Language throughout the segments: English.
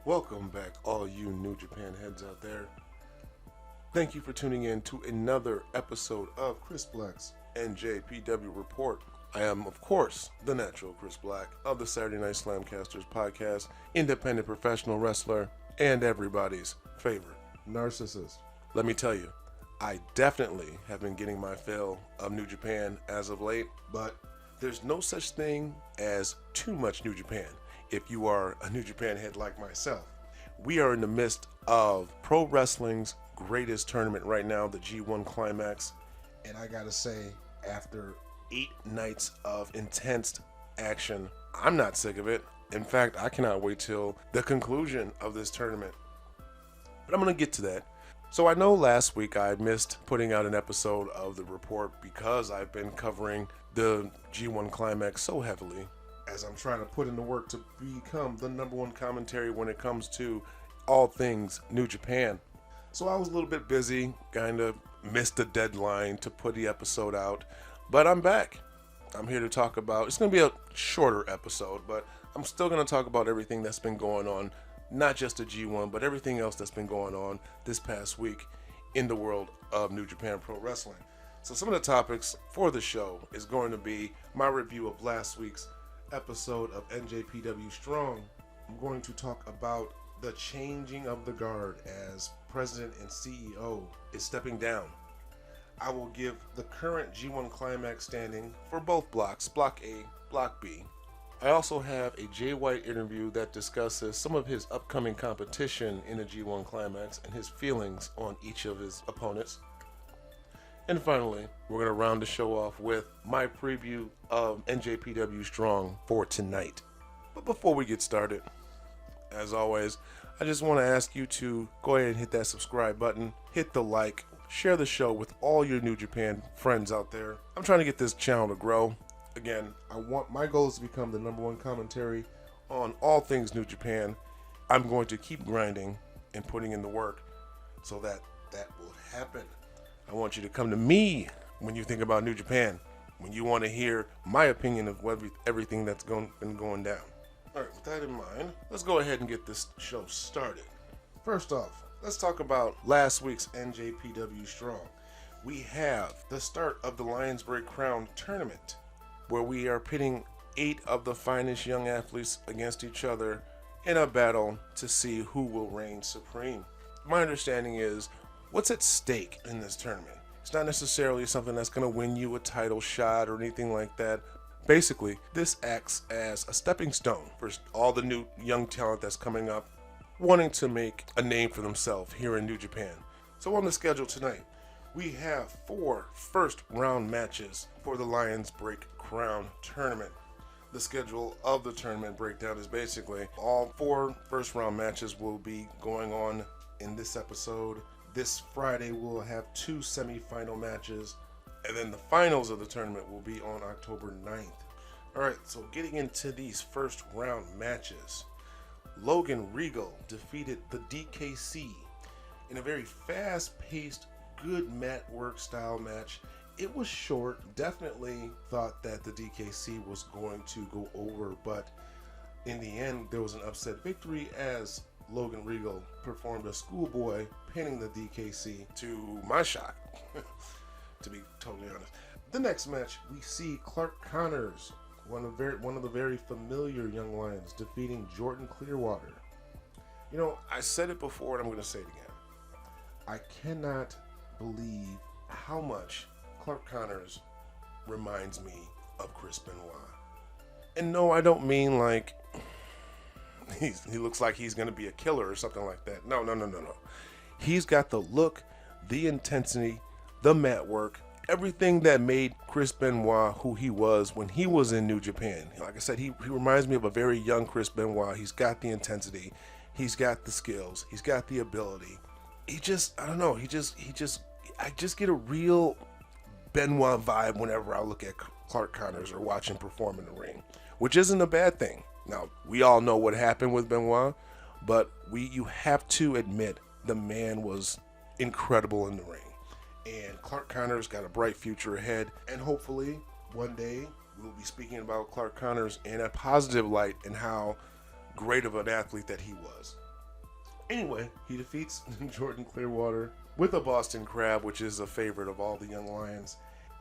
Welcome back, all you New Japan heads out there. Thank you for tuning in to another episode of Chris Black's NJPW Report. I am, of course, the natural Chris Black of the Saturday Night SlamCasters Podcast, independent professional wrestler, and everybody's favorite narcissist. Let me tell you, I definitely have been getting my fill of New Japan as of late, but there's no such thing as too much New Japan. If you are a New Japan head like myself, we are in the midst of pro wrestling's greatest tournament right now, the G1 Climax. And I gotta say, after 8 nights of intense action, I'm not sick of it. In fact, I cannot wait till the conclusion of this tournament. But I'm gonna get to that. So I know last week I missed putting out an episode of the report because I've been covering the G1 Climax so heavily, as I'm trying to put in the work to become the number one commentary when it comes to all things New Japan. So I was a little bit busy, kind of missed the deadline to put the episode out, but I'm back. I'm here to talk about, it's going to be a shorter episode, but I'm still going to talk about everything that's been going on, not just the G1, but everything else that's been going on this past week in the world of New Japan Pro Wrestling. So some of the topics for the show is going to be my review of last week's episode of NJPW Strong. I'm going to talk about the changing of the guard as president and CEO is stepping down. I will give the current G1 Climax standing for both blocks, Block A, Block B. I also have a Jay White interview that discusses some of his upcoming competition in the G1 Climax and his feelings on each of his opponents. And finally, we're going to round the show off with my preview of NJPW Strong for tonight. But before we get started, as always, I just want to ask you to go ahead and hit that subscribe button, hit the like, share the show with all your New Japan friends out there. I'm trying to get this channel to grow. Again, my goal is to become the number one commentary on all things New Japan. I'm going to keep grinding and putting in the work so that will happen. I want you to come to me when you think about New Japan, when you want to hear my opinion of everything that's been going down. All right, with that in mind, let's go ahead and get this show started. First off, let's talk about last week's NJPW Strong. We have the start of the Lions Break Crown tournament, where we are pitting 8 of the finest young athletes against each other in a battle to see who will reign supreme. My understanding is, what's at stake in this tournament? It's not necessarily something that's going to win you a title shot or anything like that. Basically, this acts as a stepping stone for all the new young talent that's coming up, wanting to make a name for themselves here in New Japan. So on the schedule tonight, we have 4 first round matches for the Lions Break Crown tournament. The schedule of the tournament breakdown is basically all 4 first round matches will be going on in this episode. This Friday we'll have 2 semi-final matches, and then the finals of the tournament will be on October 9th. Alright, so getting into these first round matches, Logan Regal defeated the DKC in a very fast-paced, good mat work style match. It was short, definitely thought that the DKC was going to go over, but in the end there was an upset victory as Logan Regal performed a schoolboy, pinning the DKC to my shock, to be totally honest. The next match, we see Clark Connors, one of the very familiar young lions, defeating Jordan Clearwater. You know, I said it before and I'm going to say it again. I cannot believe how much Clark Connors reminds me of Chris Benoit. And no, I don't mean like he looks like he's going to be a killer or something like that. No. He's got the look, the intensity, the mat work, everything that made Chris Benoit who he was when he was in New Japan. Like I said, he reminds me of a very young Chris Benoit. He's got the intensity, he's got the skills, he's got the ability. I just get a real Benoit vibe whenever I look at Clark Connors or watch him perform in the ring, which isn't a bad thing. Now, we all know what happened with Benoit, but you have to admit the man was incredible in the ring. And Clark Connors got a bright future ahead, and hopefully one day we'll be speaking about Clark Connors in a positive light and how great of an athlete that he was. Anyway, he defeats Jordan Clearwater with a Boston Crab, which is a favorite of all the young lions.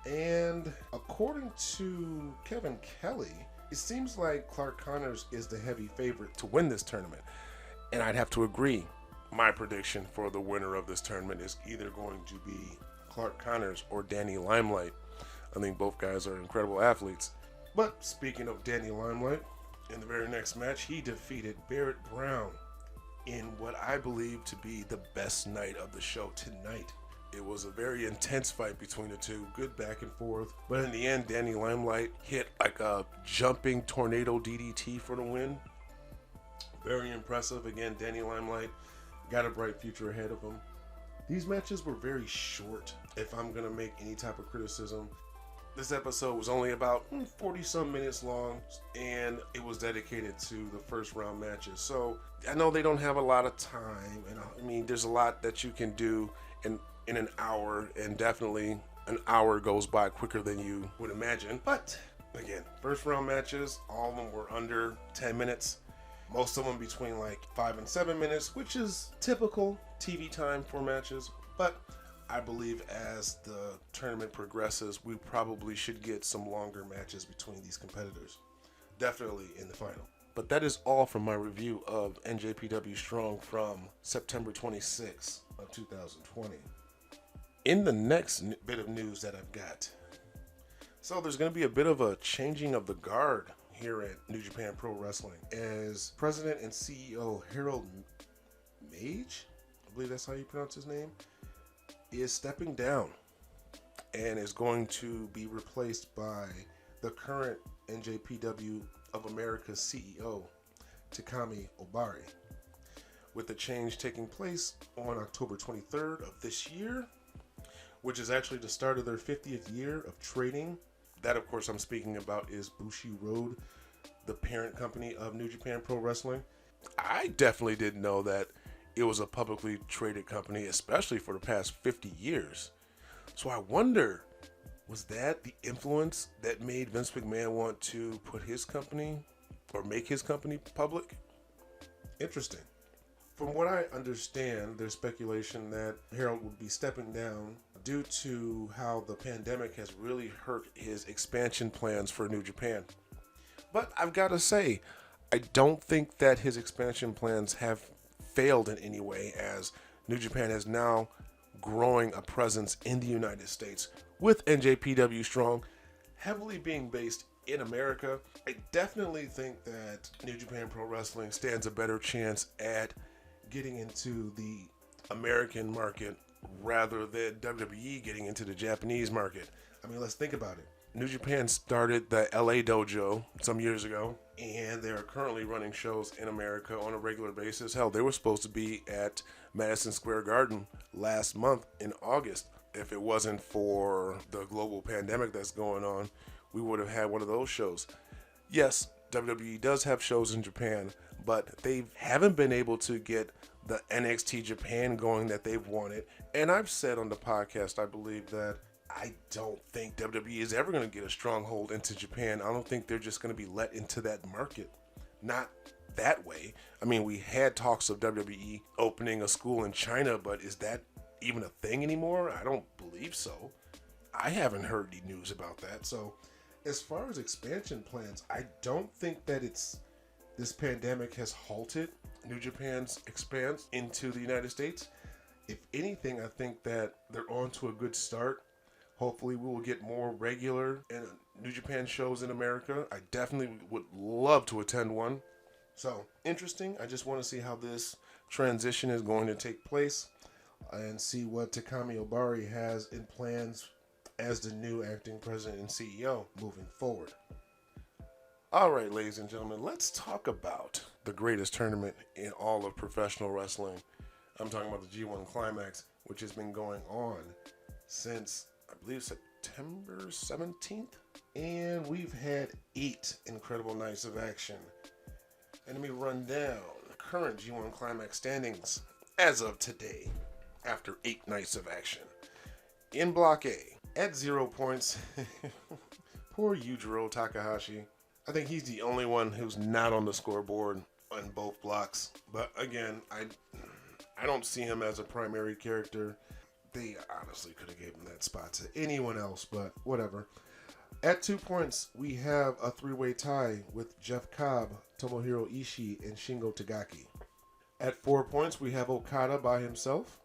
And according to Kevin Kelly, it seems like Clark Connors is the heavy favorite to win this tournament. And I'd have to agree. My prediction for the winner of this tournament is either going to be Clark Connors or Danny Limelight. I think both guys are incredible athletes. But speaking of Danny Limelight, in the very next match, he defeated Barrett Brown in what I believe to be the best night of the show tonight. It was a very intense fight between the two, good back and forth. But in the end, Danny Limelight hit like a jumping tornado DDT for the win. Very impressive. Again, Danny Limelight got a bright future ahead of him. These matches were very short, if I'm going to make any type of criticism. This episode was only about 40-some minutes long, and it was dedicated to the first round matches. So I know they don't have a lot of time, and I mean, there's a lot that you can do in an hour, and definitely an hour goes by quicker than you would imagine. But again, first round matches, all of them were under 10 minutes. Most of them between like 5 and 7 minutes, which is typical TV time for matches. But I believe as the tournament progresses, we probably should get some longer matches between these competitors. Definitely in the final. But that is all from my review of NJPW Strong from September 26th of 2020. In the next bit of news that I've got, so there's going to be a bit of a changing of the guard here at New Japan Pro Wrestling, as President and CEO Harold Meij, I believe that's how you pronounce his name, is stepping down and is going to be replaced by the current NJPW of America's CEO, Takami Obari, with the change taking place on October 23rd of this year, which is actually the start of their 50th year of trading. That, of course, I'm speaking about is Bushiroad, the parent company of New Japan Pro Wrestling. I definitely didn't know that it was a publicly traded company, especially for the past 50 years. So I wonder, was that the influence that made Vince McMahon want to put his company or make his company public? Interesting. From what I understand, there's speculation that Harold would be stepping down due to how the pandemic has really hurt his expansion plans for New Japan. But I've got to say, I don't think that his expansion plans have failed in any way, as New Japan is now growing a presence in the United States with NJPW Strong heavily being based in America. I definitely think that New Japan Pro Wrestling stands a better chance at getting into the American market rather than WWE getting into the Japanese market. I mean, let's think about it. New Japan started the LA Dojo some years ago, and they are currently running shows in America on a regular basis. Hell, they were supposed to be at Madison Square Garden last month in August. If it wasn't for the global pandemic that's going on, we would have had one of those shows. Yes, WWE does have shows in Japan, but they haven't been able to get the NXT Japan going that they've wanted. And I've said on the podcast, I believe that I don't think WWE is ever going to get a stronghold into Japan. I don't think they're just going to be let into that market. Not that way. I mean, we had talks of WWE opening a school in China, but is that even a thing anymore? I don't believe so. I haven't heard any news about that. So as far as expansion plans, I don't think that this pandemic has halted New Japan's expanse into the United States. If anything, I think that they're on to a good start. Hopefully we will get more regular and New Japan shows in America. I definitely would love to attend one. So, interesting. I just want to see how this transition is going to take place and see what Takami Obari has in plans as the new acting president and CEO moving forward. All right, ladies and gentlemen, let's talk about the greatest tournament in all of professional wrestling. I'm talking about the G1 Climax, which has been going on since, I believe, September 17th. And we've had 8 incredible nights of action. And let me run down the current G1 Climax standings as of today, after 8 nights of action. In Block A, at 0 points, poor Yujiro Takahashi. I think he's the only one who's not on the scoreboard on both blocks. But again, I don't see him as a primary character. They honestly could have given that spot to anyone else, but whatever. At 2 points, we have a three-way tie with Jeff Cobb, Tomohiro Ishii, and Shingo Tagaki. At 4 points, we have Okada by himself.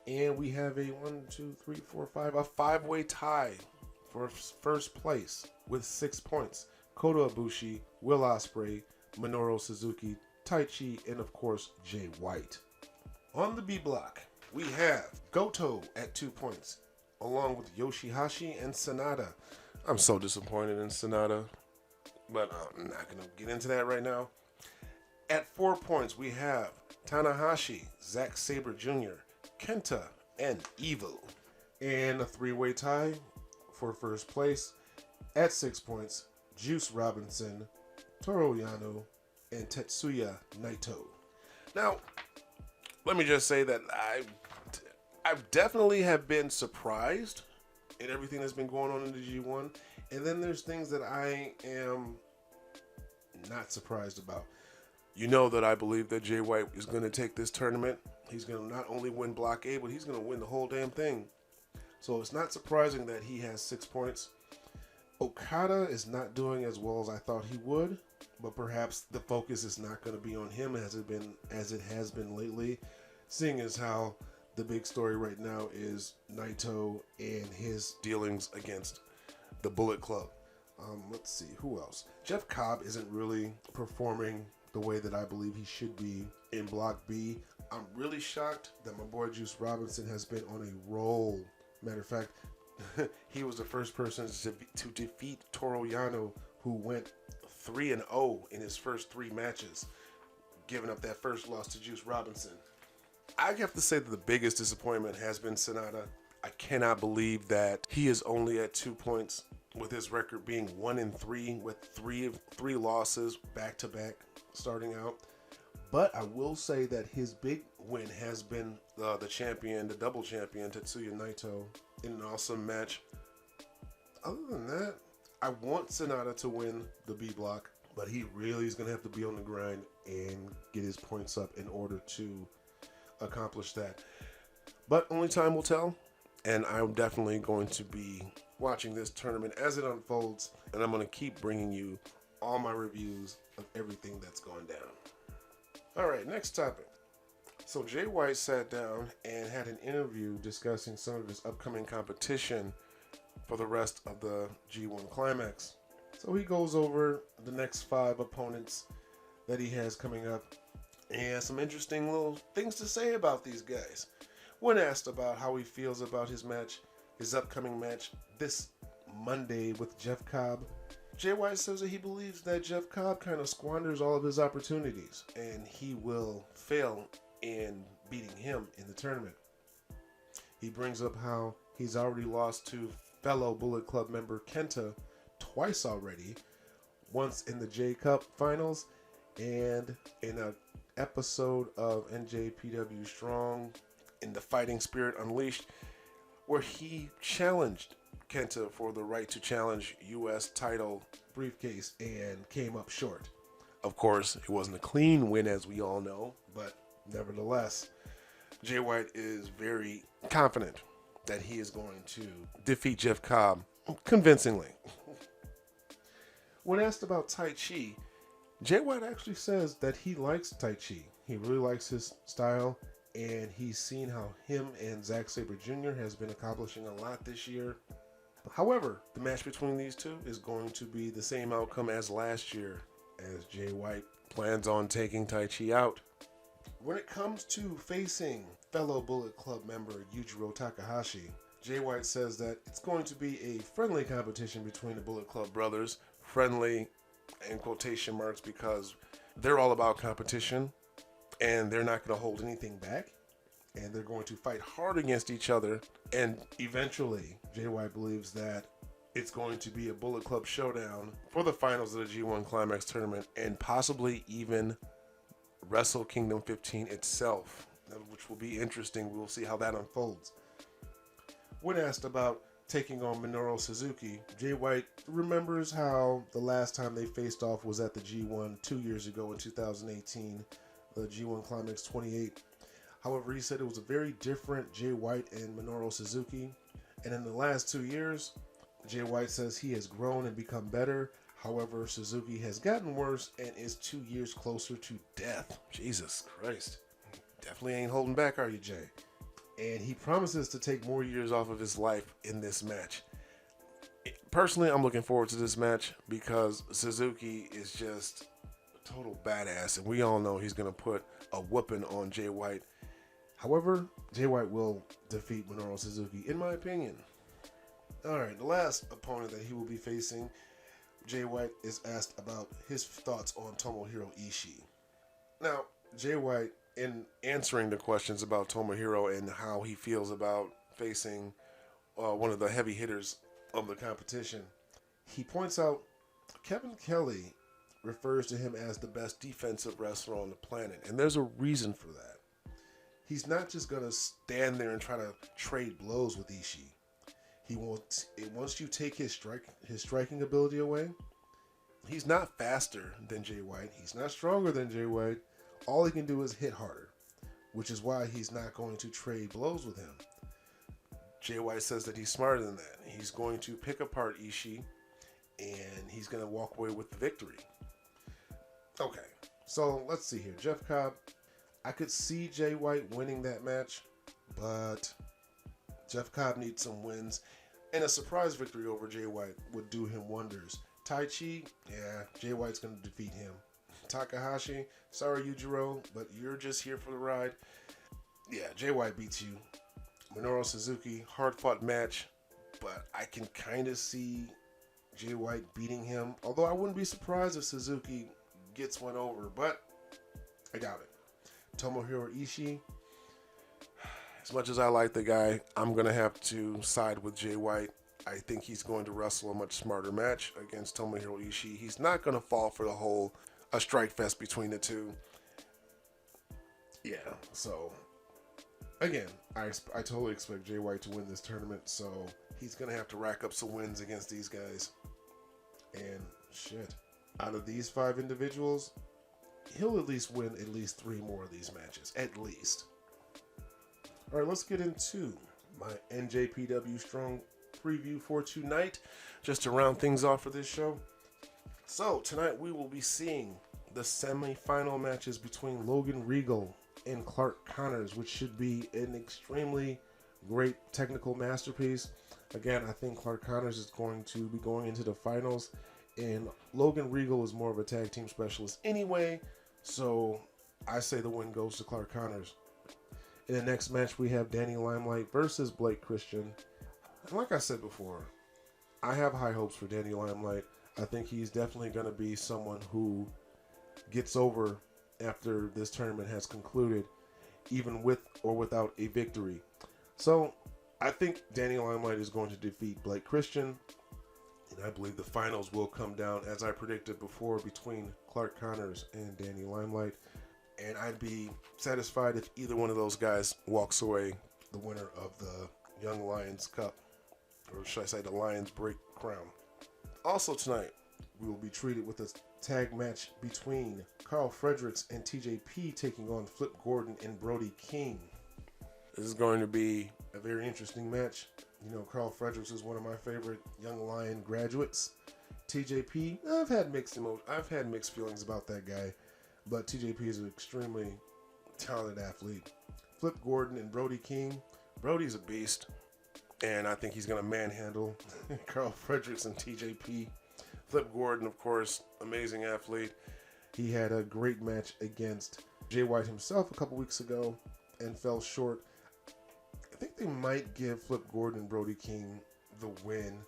And we have a 5-way tie for first place with 6 points. Kota Ibushi, Will Ospreay, Minoru Suzuki, Taichi, and of course, Jay White. On the B block, we have Goto at 2 points, along with Yoshihashi and Sanada. I'm so disappointed in Sanada, but I'm not going to get into that right now. At 4 points, we have Tanahashi, Zack Sabre Jr., Kenta, and Evil. And a 3-way tie for first place at 6 points, Juice Robinson, Toru Yano, and Tetsuya Naito. Now, let me just say that I definitely have been surprised at everything that's been going on in the G1. And then there's things that I am not surprised about. You know that I believe that Jay White is going to take this tournament. He's going to not only win Block A, but he's going to win the whole damn thing. So it's not surprising that he has 6 points. Okada is not doing as well as I thought he would, but perhaps the focus is not going to be on him as it has been lately, seeing as how the big story right now is Naito and his dealings against the Bullet Club. Let's see, who else? Jeff Cobb isn't really performing the way that I believe he should be in Block B. I'm really shocked that my boy Juice Robinson has been on a roll. Matter of fact, he was the first person to defeat Toru Yano, who went 3-0 in his first 3 matches, giving up that first loss to Juice Robinson. I have to say that the biggest disappointment has been Sanada. I cannot believe that he is only at 2 points, with his record being 1-3 with three losses back to back starting out. But I will say that his big win has been the champion, the double champion, Tetsuya Naito, in an awesome match. Other than that, I want Sanada to win the B block, but he really is going to have to be on the grind and get his points up in order to accomplish that. But only time will tell, and I'm definitely going to be watching this tournament as it unfolds, and I'm going to keep bringing you all my reviews of everything that's gone down. All right, next topic. So Jay White sat down and had an interview discussing some of his upcoming competition for the rest of the G1 Climax. So he goes over the next 5 opponents that he has coming up and some interesting little things to say about these guys. When asked about how he feels about his upcoming match this Monday with Jeff Cobb, Jay White says that he believes that Jeff Cobb kind of squanders all of his opportunities and he will fail in beating him in the tournament. He brings up how he's already lost to fellow Bullet Club member Kenta twice already, once in the J Cup finals and in an episode of NJPW Strong in the Fighting Spirit Unleashed, where he challenged Kenta for the right to challenge U.S. title briefcase and came up short. Of course, it wasn't a clean win, as we all know, but nevertheless, Jay White is very confident that he is going to defeat Jeff Cobb convincingly. When asked about Taichi, Jay White actually says that he likes Taichi. He really likes his style, and he's seen how him and Zack Sabre Jr. has been accomplishing a lot this year. However, the match between these two is going to be the same outcome as last year, as Jay White plans on taking Taichi out. When it comes to facing fellow Bullet Club member Yujiro Takahashi, Jay White says that it's going to be a friendly competition between the Bullet Club brothers. Friendly in quotation marks because they're all about competition and they're not going to hold anything back. And they're going to fight hard against each other. And eventually, Jay White believes that it's going to be a Bullet Club showdown for the finals of the G1 Climax tournament and possibly even Wrestle Kingdom 15 itself, which will be interesting. We'll see how that unfolds. When asked about taking on Minoru Suzuki, Jay White remembers how the last time they faced off was at the G1 2 years ago in 2018, the G1 Climax 28. However, he said it was a very different Jay White and Minoru Suzuki. And in the last 2 years, Jay White says he has grown and become better. However, Suzuki has gotten worse and is 2 years closer to death. Jesus Christ. Definitely ain't holding back, are you, Jay? And he promises to take more years off of his life in this match. Personally, I'm looking forward to this match because Suzuki is just a total badass. And we all know he's going to put a whooping on Jay White. However, Jay White will defeat Minoru Suzuki, in my opinion. Alright, the last opponent that he will be facing, Jay White is asked about his thoughts on Tomohiro Ishii. Now, Jay White, in answering the questions about Tomohiro and how he feels about facing one of the heavy hitters of the competition, he points out Kevin Kelly refers to him as the best defensive wrestler on the planet, and there's a reason for that. He's not just going to stand there and try to trade blows with Ishii. Once you take his striking ability away, he's not faster than Jay White. He's not stronger than Jay White. All he can do is hit harder, which is why he's not going to trade blows with him. Jay White says that he's smarter than that. He's going to pick apart Ishii, and he's going to walk away with the victory. Okay, so let's see here. Jeff Cobb, I could see Jay White winning that match, but Jeff Cobb needs some wins, and a surprise victory over Jay White would do him wonders. Tai Chi, yeah, Jay White's going to defeat him. Takahashi, sorry Yujiro, but you're just here for the ride. Yeah, Jay White beats you. Minoru Suzuki, hard-fought match, but I can kind of see Jay White beating him, although I wouldn't be surprised if Suzuki gets one over, but I doubt it. Tomohiro Ishii, as much as I like the guy, I'm going to have to side with Jay White. I think he's going to wrestle a much smarter match against Tomohiro Ishii. He's not going to fall for the whole a strike fest between the two. Yeah, so again, I totally expect Jay White to win this tournament, so he's going to have to rack up some wins against these guys. And shit, out of these 5 individuals, he'll at least win at least 3 more of these matches, at least. All right, let's get into my NJPW Strong preview for tonight, just to round things off for this show. So, tonight we will be seeing the semi-final matches between Logan Regal and Clark Connors, which should be an extremely great technical masterpiece. Again, I think Clark Connors is going to be going into the finals, and Logan Regal is more of a tag team specialist anyway, so I say the win goes to Clark Connors. In the next match, we have Danny Limelight versus Blake Christian. And like I said before, I have high hopes for Danny Limelight. I think he's definitely going to be someone who gets over after this tournament has concluded, even with or without a victory. So I think Danny Limelight is going to defeat Blake Christian, and I believe the finals will come down, as I predicted before, between Clark Connors and Danny Limelight. And I'd be satisfied if either one of those guys walks away the winner of the Young Lions Cup, or should I say the Lions Break crown. Also tonight, we will be treated with a tag match between Carl Fredericks and TJP taking on Flip Gordon and Brody King. This is going to be a very interesting match. You know, Carl Fredericks is one of my favorite Young Lion graduates. TJP, I've had mixed feelings about that guy, but TJP is an extremely talented athlete. Flip Gordon and Brody King. Brody's a beast, and I think he's going to manhandle Carl Fredericks and TJP. Flip Gordon, of course, amazing athlete. He had a great match against Jay White himself a couple weeks ago and fell short. I think they might give Flip Gordon and Brody King the win.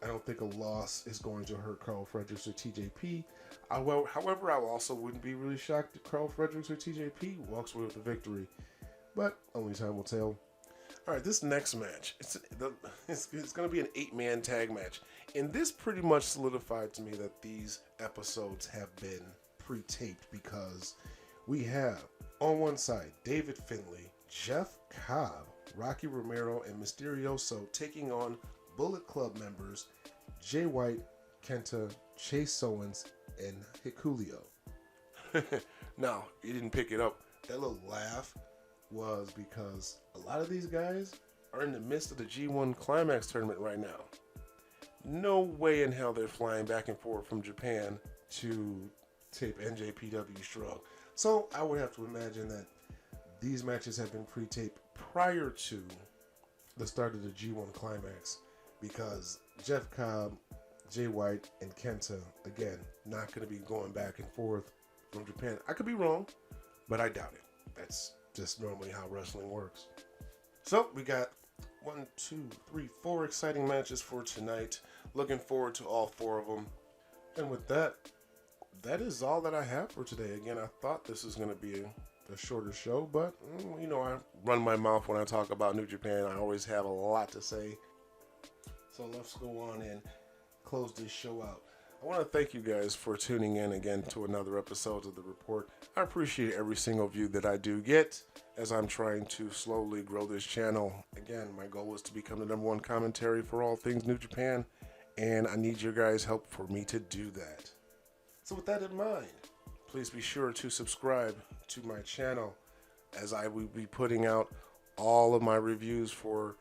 I don't think a loss is going to hurt Carl Fredericks or TJP. However, I also wouldn't be really shocked if Carl Fredericks or TJP walks away with the victory. But only time will tell. All right, this next match, it's going to be an 8-man tag match. And this pretty much solidified to me that these episodes have been pre-taped, because we have, on one side, David Finlay, Jeff Cobb, Rocky Romero, and Mysterioso taking on Bullet Club members Jay White, Kenta, Chase Owens, and Hikuleo. Now, you didn't pick it up. That little laugh was because a lot of these guys are in the midst of the G1 Climax tournament right now. No way in hell they're flying back and forth from Japan to tape NJPW Strong. So I would have to imagine that these matches have been pre-taped prior to the start of the G1 Climax, because Jeff Cobb, Jay White, and Kenta, again, not going to be going back and forth from Japan. I could be wrong, but I doubt it. That's just normally how wrestling works. So we got 4 exciting matches for tonight. Looking forward to all 4 of them. And with that, that is all that I have for today. Again, I thought this was going to be a shorter show, but you know, I run my mouth when I talk about New Japan. I always have a lot to say. So let's go on and close this show out. I want to thank you guys for tuning in again to another episode of The Report. I appreciate every single view that I do get as I'm trying to slowly grow this channel. Again, my goal is to become the #1 commentary for all things New Japan, and I need your guys' help for me to do that. So with that in mind, please be sure to subscribe to my channel, as I will be putting out all of my reviews for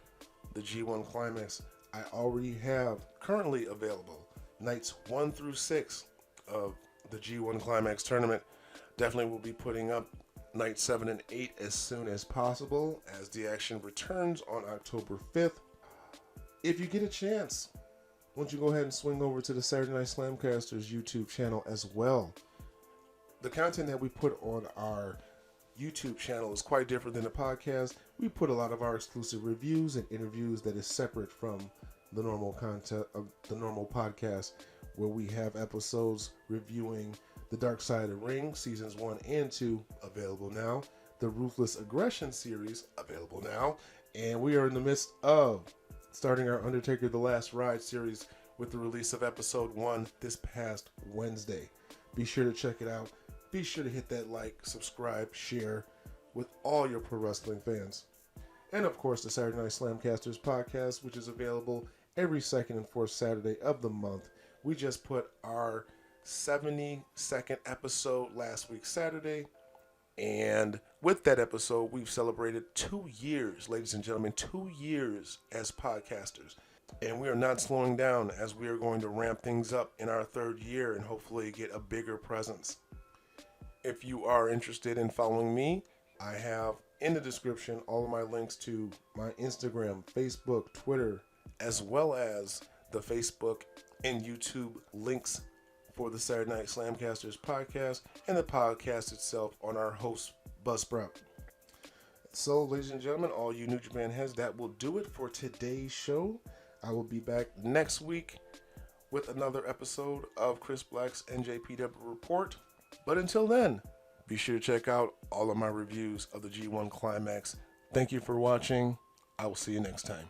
the G1 Climax. I already have currently available nights 1 through 6 of the G1 Climax tournament. Definitely will be putting up nights 7 and 8 as soon as possible, as the action returns on October 5th. If you get a chance, why don't you go ahead and swing over to the Saturday Night SlamCasters YouTube channel as well. The content that we put on our YouTube channel is quite different than the podcast. We put a lot of our exclusive reviews and interviews that is separate from the normal content of the normal podcast, where we have episodes reviewing The Dark Side of the Ring, seasons 1 and 2, available now. The Ruthless Aggression series, available now. And we are in the midst of starting our Undertaker The Last Ride series with the release of episode 1 this past Wednesday. Be sure to check it out. Be sure to hit that like, subscribe, share with all your pro wrestling fans. And of course, the Saturday Night SlamCasters Podcast, which is available every second and fourth Saturday of the month. We just put our 72nd episode last week Saturday. And with that episode, we've celebrated 2 years, ladies and gentlemen, 2 years as podcasters. And we are not slowing down, as we are going to ramp things up in our 3rd year and hopefully get a bigger presence. If you are interested in following me, I have in the description all of my links to my Instagram, Facebook, Twitter, as well as the Facebook and YouTube links for the Saturday Night SlamCasters Podcast and the podcast itself on our host, Buzzsprout. So, ladies and gentlemen, all you New Japan heads, that will do it for today's show. I will be back next week with another episode of Chris Black's NJPW Report. But until then, be sure to check out all of my reviews of the G1 Climax. Thank you for watching. I will see you next time.